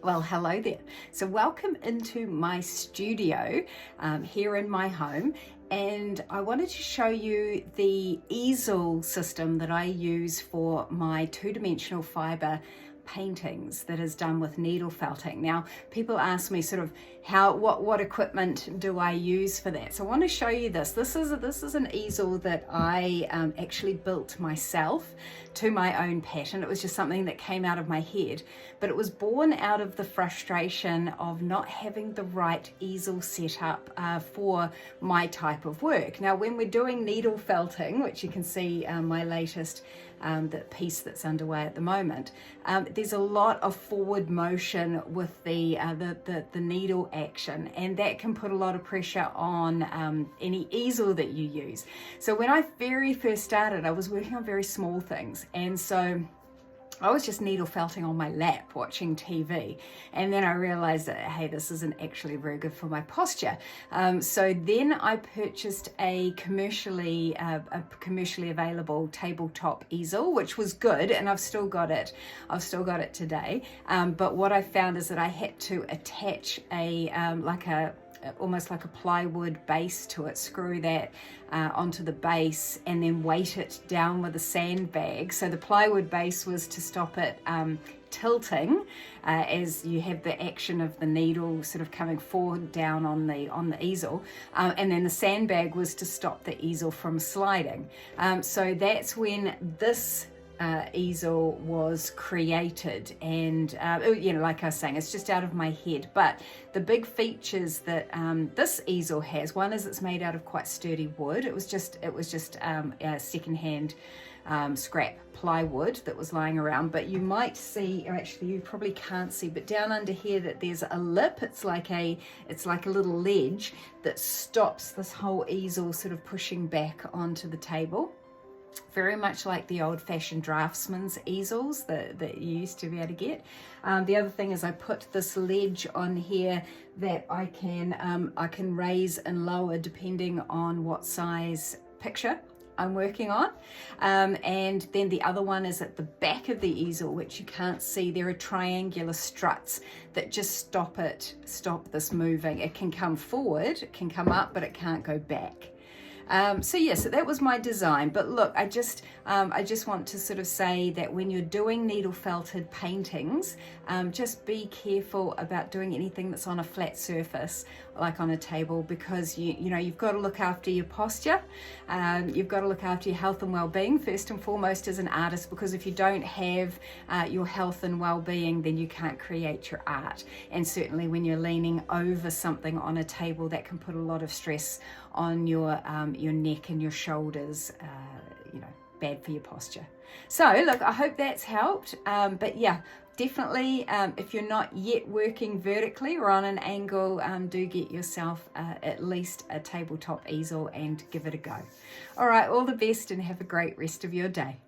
Well, hello there. So welcome into my studio here in my home. And I wanted to show you the easel system that I use for my two-dimensional fibre paintings that is done with needle felting. Now, people ask me sort of what equipment do I use for that? So I want to show you this. This is an easel that I actually built myself to my own pattern. It was just something that came out of my head, but it was born out of the frustration of not having the right easel set up for my type of work. Now, when we're doing needle felting, which you can see my latest the piece that's underway at the moment, there's a lot of forward motion with the needle action, and that can put a lot of pressure on any easel that you use. So when I very first started, I was working on very small things, and so I was just needle felting on my lap watching TV, and then I realized that, hey, this isn't actually very good for my posture. So then I purchased a commercially available tabletop easel, which was good, and I've still got it. I've still got it today. But what I found is that I had to attach almost like a plywood base to it, screw that onto the base, and then weight it down with a sandbag. So the plywood base was to stop it tilting as you have the action of the needle sort of coming forward down on the easel, and then the sandbag was to stop the easel from sliding. So that's when this easel was created, and like I was saying, it's just out of my head. But the big features that this easel has, one is it's made out of quite sturdy wood. It was just secondhand scrap plywood that was lying around. But you might see, or actually you probably can't see, but down under here that there's a lip. It's like a little ledge that stops this whole easel sort of pushing back onto the table. Very much like the old-fashioned draftsman's easels that you used to be able to get. The other thing is I put this ledge on here that I can raise and lower depending on what size picture I'm working on. And then the other one is at the back of the easel, which you can't see. There are triangular struts that just stop this moving. It can come forward, it can come up, but it can't go back. So that was my design. But look, I just want to sort of say that when you're doing needle felted paintings, just be careful about doing anything that's on a flat surface, like on a table, because you've got to look after your posture. You've got to look after your health and well-being first and foremost as an artist, because if you don't have your health and well-being, then you can't create your art. And certainly when you're leaning over something on a table, that can put a lot of stress on your neck and your shoulders, bad for your posture. So look, I hope that's helped. But yeah, definitely, if you're not yet working vertically or on an angle, do get yourself at least a tabletop easel and give it a go. All right, all the best and have a great rest of your day.